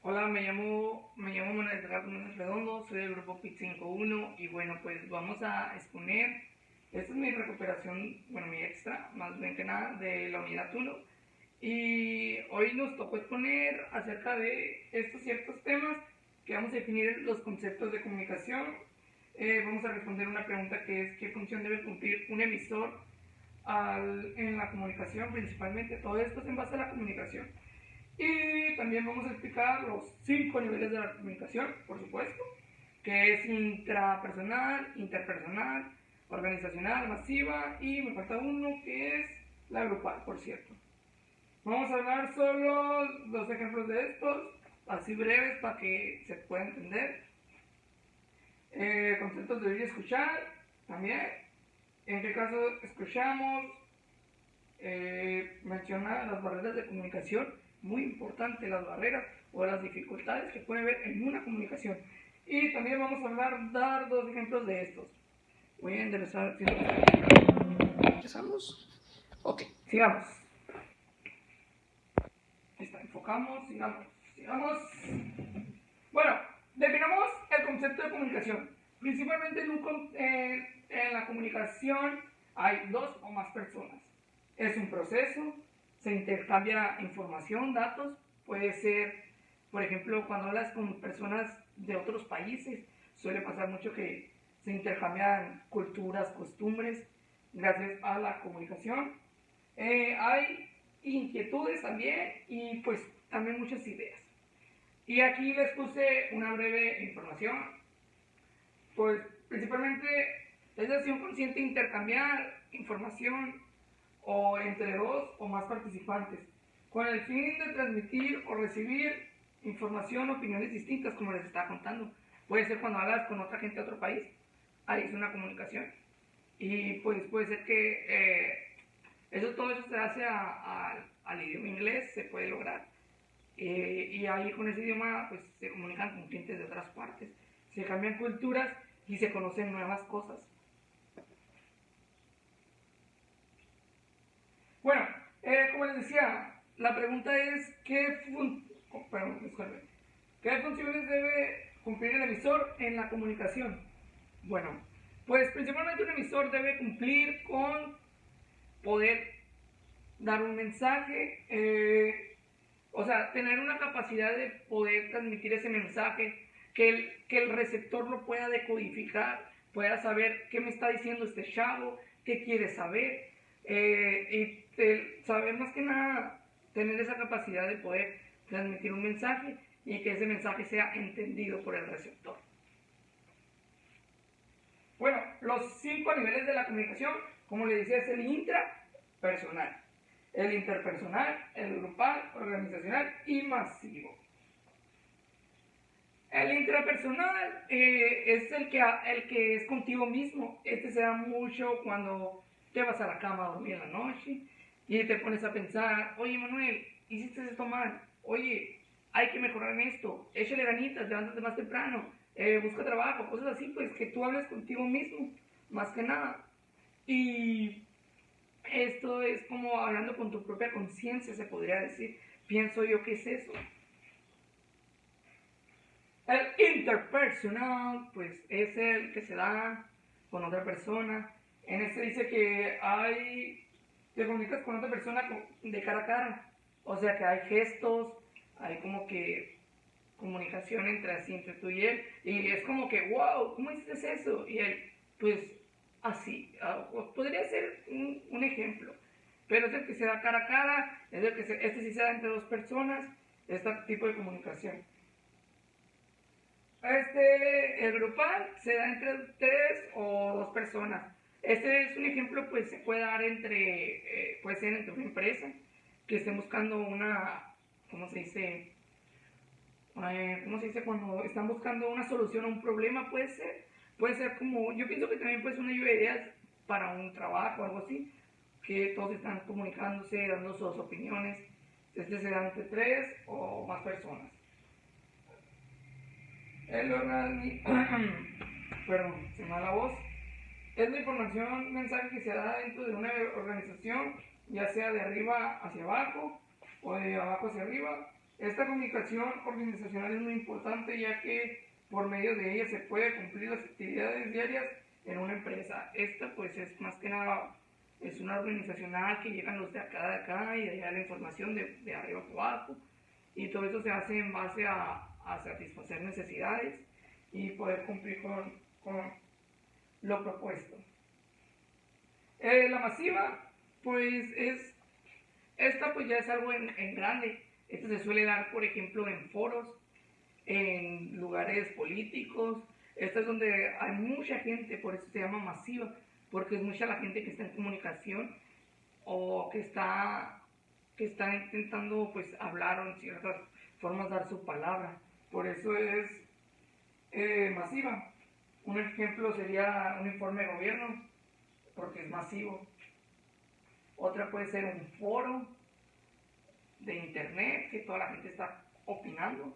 Hola, me llamo Manuel Edgardo Núñez Redondo, soy del grupo PIT 51 y bueno, pues vamos a exponer, esta es mi recuperación, bueno, mi extra, más bien que nada, de la unidad 1 y hoy nos tocó exponer acerca de estos ciertos temas que vamos a definir los conceptos de comunicación. Vamos a responder una pregunta que es ¿qué función debe cumplir un emisor en la comunicación principalmente? Todo esto es en base a la comunicación. Y también vamos a explicar los 5 niveles de la comunicación, por supuesto, que es intrapersonal, interpersonal, organizacional, masiva y me falta uno que es la grupal, por cierto. Vamos a hablar solo dos ejemplos de estos, así breves para que se pueda entender. Conceptos de oír y escuchar, también. En qué caso escuchamos, mencionar las barreras de comunicación, muy importante las barreras o las dificultades que puede haber en una comunicación. Y también vamos a dar dos ejemplos de estos. Voy a enderezar. ¿Empezamos? Ok, sigamos. Ahí está, enfocamos, sigamos. Bueno, definamos el concepto de comunicación. Principalmente en la comunicación hay dos o más personas. Es un proceso, se intercambia información, datos. Puede ser, por ejemplo, cuando hablas con personas de otros países, suele pasar mucho que se intercambian culturas, costumbres, gracias a la comunicación. Hay inquietudes también y pues también muchas ideas. Y aquí les puse una breve información. Pues principalmente es decisión consciente intercambiar información o entre dos o más participantes, con el fin de transmitir o recibir información, opiniones distintas, como les estaba contando. Puede ser cuando hablas con otra gente de otro país, ahí es una comunicación. Y pues puede ser que todo eso se hace al idioma inglés, se puede lograr. Y ahí con ese idioma pues se comunican con clientes de otras partes, se cambian culturas y se conocen nuevas cosas. Bueno, como les decía, la pregunta es ¿qué funciones debe cumplir el emisor en la comunicación? Bueno, pues principalmente un emisor debe cumplir con poder dar un mensaje, o sea, tener una capacidad de poder transmitir ese mensaje, que el receptor lo pueda decodificar, pueda saber qué me está diciendo este chavo, qué quiere saber, y saber más que nada, tener esa capacidad de poder transmitir un mensaje y que ese mensaje sea entendido por el receptor. Bueno, los 5 niveles de la comunicación, como les decía, es el intrapersonal, el interpersonal, el grupal, organizacional y masivo. El intrapersonal es el que es contigo mismo. Este se da mucho cuando te vas a la cama a dormir en la noche y te pones a pensar, oye Manuel, hiciste esto mal, oye, hay que mejorar en esto, échale ganitas, levántate más temprano, busca trabajo, cosas así, pues que tú hables contigo mismo, más que nada. Y esto es como hablando con tu propia conciencia, se podría decir. Pienso yo que es eso. El interpersonal, pues es el que se da con otra persona. En este dice que te comunicas con otra persona de cara a cara. O sea que hay gestos, hay como que comunicación entre tú y él. Y es como que, wow, ¿cómo hiciste eso? Y él, pues así. Podría ser un ejemplo. Pero es el que se da cara a cara, este sí se da entre dos personas, este tipo de comunicación. El grupal se da entre 3 o 2 personas. Este es un ejemplo, pues se puede dar puede ser entre una empresa que esté buscando ¿cómo se dice? ¿Cómo se dice? Cuando están buscando una solución a un problema, puede ser como, yo pienso que también puede ser una lluvia de ideas para un trabajo o algo así, que todos están comunicándose, dando sus opiniones. Este se da entre 3 o más personas. El perdón, se me va la voz. Es la información, mensaje que se da dentro de una organización, ya sea de arriba hacia abajo o de abajo hacia arriba. Esta comunicación organizacional es muy importante ya que por medio de ella se puede cumplir las actividades diarias en una empresa. Esta pues es más que nada, es una organizacional que llegan los de acá y de allá la información de arriba para abajo, y todo eso se hace en base a satisfacer necesidades y poder cumplir con lo propuesto. La masiva pues esta pues ya es algo en grande. Esto se suele dar, por ejemplo, en foros, en lugares políticos. Esta es donde hay mucha gente, por eso se llama masiva, porque es mucha la gente que está en comunicación o que está intentando pues hablar o en ciertas formas dar su palabra. Por eso es masiva. Un ejemplo sería un informe de gobierno, porque es masivo. Otra puede ser un foro de internet, que toda la gente está opinando.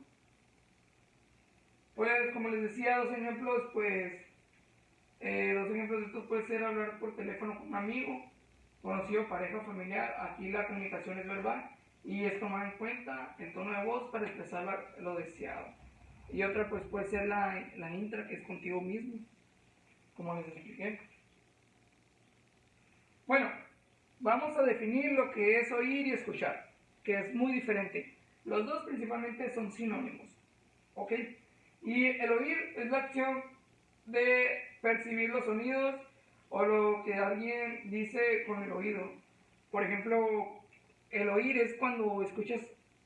Pues, como les decía, dos ejemplos de estos puede ser hablar por teléfono con un amigo, conocido, pareja, familiar. Aquí la comunicación es verbal y es tomar en cuenta el tono de voz para expresar lo deseado. Y otra pues puede ser la intra, que es contigo mismo, como les expliqué. Bueno, vamos a definir lo que es oír y escuchar, que es muy diferente. Los dos principalmente son sinónimos, ¿ok? Y el oír es la acción de percibir los sonidos o lo que alguien dice con el oído. Por ejemplo, el oír es cuando escuchas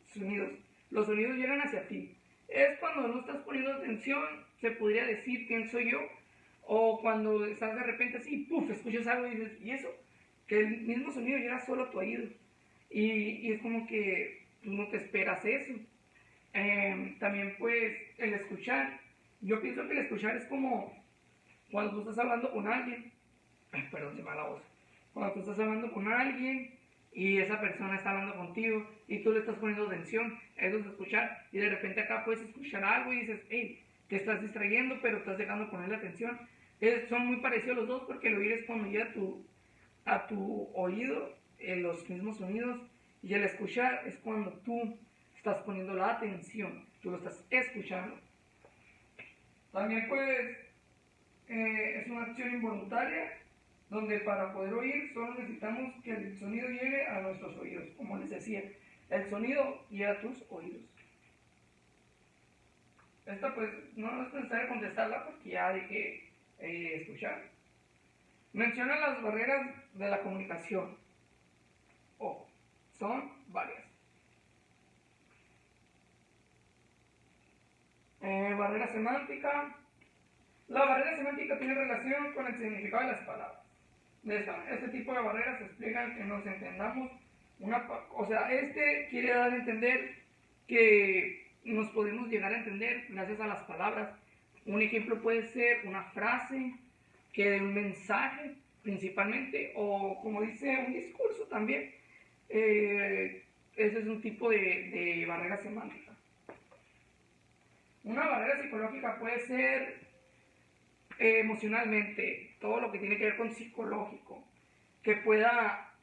sonidos. Los sonidos llegan hacia ti. Es cuando no estás poniendo atención, se podría decir quién soy yo. O cuando estás de repente así, puff, escuchas algo y dices, ¿y eso? Que el mismo sonido llega solo a tu oído. Y es como que tú no te esperas eso. También pues el escuchar. Yo pienso que el escuchar es como cuando tú estás hablando con alguien. Perdón, se me va la voz. Cuando tú estás hablando con alguien y esa persona está hablando contigo y tú le estás poniendo atención, eso es escuchar. Y de repente acá puedes escuchar algo y dices, hey, te estás distrayendo, pero estás dejando ponerle atención. Son muy parecidos los dos, porque el oír es cuando llega a tu oído los mismos sonidos, y el escuchar es cuando tú estás poniendo la atención, tú lo estás escuchando. También pues es una acción involuntaria, donde para poder oír solo necesitamos que el sonido llegue a nuestros oídos. Como les decía, el sonido llega a tus oídos. Esta pues no es necesario contestarla porque ya dije escuchar. Menciona las barreras de la comunicación. Ojo, son varias. Barrera semántica. La barrera semántica tiene relación con el significado de las palabras. Este tipo de barreras explican que nos entendamos. Este quiere dar a entender que nos podemos llegar a entender gracias a las palabras. Un ejemplo puede ser una frase que de un mensaje principalmente, o como dice un discurso también. Ese es un tipo de barrera semántica. Una barrera psicológica puede ser emocionalmente, todo lo que tiene que ver con psicológico, que pueda,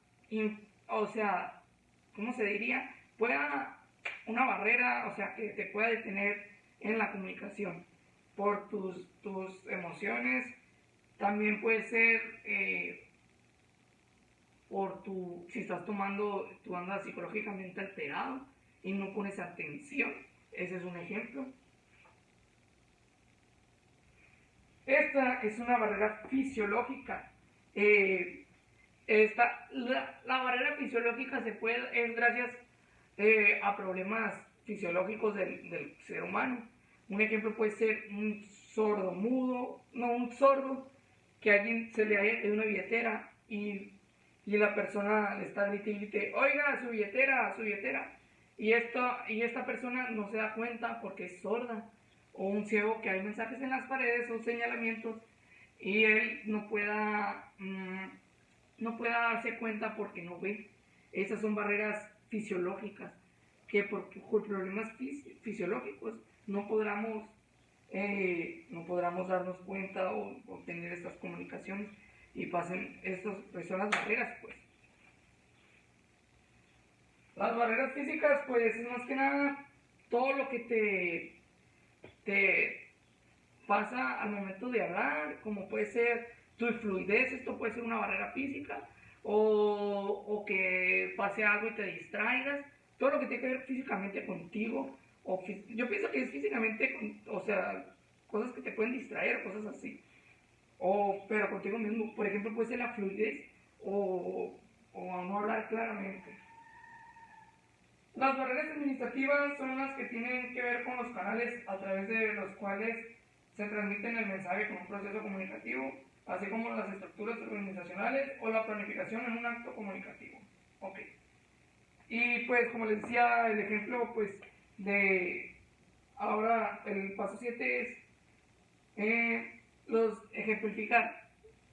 ¿cómo se diría? Pueda una barrera, o sea, que te pueda detener en la comunicación por tus emociones. También puede ser si estás tú andas psicológicamente alterado y no pones atención. Ese es un ejemplo. Esta es una barrera fisiológica. La barrera fisiológica es gracias a problemas fisiológicos del ser humano. Un ejemplo puede ser un sordo que a alguien se le haya caído una billetera y la persona le está gritando, oiga, su billetera, su billetera. Y esta persona no se da cuenta porque es sorda. O un ciego, que hay mensajes en las paredes o señalamientos y él no pueda darse cuenta porque no ve. Esas son barreras fisiológicas, que por problemas fisiológicos no podamos darnos cuenta o tener estas comunicaciones, y pues son las barreras, pues. Las barreras físicas, pues, más que nada todo lo que te pasa al momento de hablar, como puede ser tu fluidez, esto puede ser una barrera física, o que pase algo y te distraigas, todo lo que tiene que ver físicamente contigo, yo pienso que es físicamente, o sea, cosas que te pueden distraer, cosas así, pero contigo mismo, por ejemplo, puede ser la fluidez o a no hablar claramente. Las barreras administrativas son las que tienen que ver con los canales a través de los cuales se transmiten el mensaje con un proceso comunicativo, así como las estructuras organizacionales o la planificación en un acto comunicativo. Ok. Y pues como les decía, el ejemplo pues de ahora el paso 7 es los ejemplificar,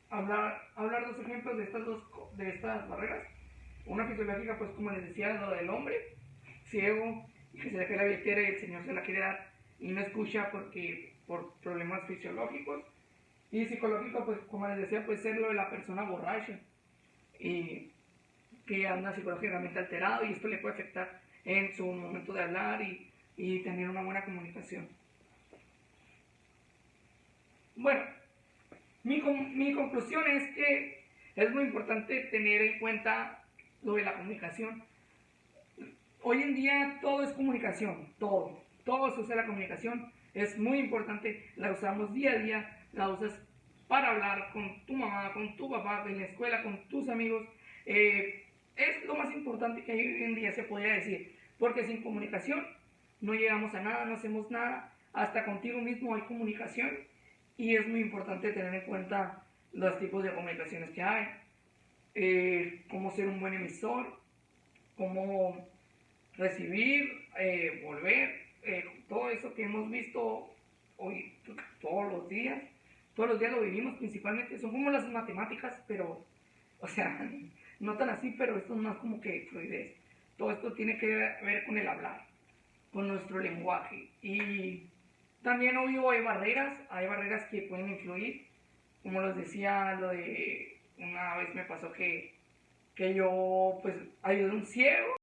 hablar dos ejemplos de estas barreras. Una fisiológica, pues como les decía, lo del hombre ciego y que se le cae la billetera y el señor se la quiere dar y no escucha por problemas fisiológicos. Y psicológico, pues como les decía, puede ser lo de la persona borracha y que anda psicológicamente alterado y esto le puede afectar en su momento de hablar y tener una buena comunicación. Bueno, mi conclusión es que es muy importante tener en cuenta lo de la comunicación. Hoy en día todo es comunicación, todo se usa la comunicación, es muy importante, la usamos día a día, la usas para hablar con tu mamá, con tu papá, en la escuela, con tus amigos, es lo más importante que hoy en día se podría decir, porque sin comunicación no llegamos a nada, no hacemos nada, hasta contigo mismo hay comunicación y es muy importante tener en cuenta los tipos de comunicaciones que hay, cómo ser un buen emisor, cómo recibir, volver, todo eso que hemos visto hoy todos los días lo vivimos principalmente, son como las matemáticas, pero, o sea, no tan así, pero esto es más como que fluidez. Todo esto tiene que ver con el hablar, con nuestro lenguaje. Y también obvio hay barreras que pueden influir, como les decía, lo de una vez me pasó que yo pues ayudé a un ciego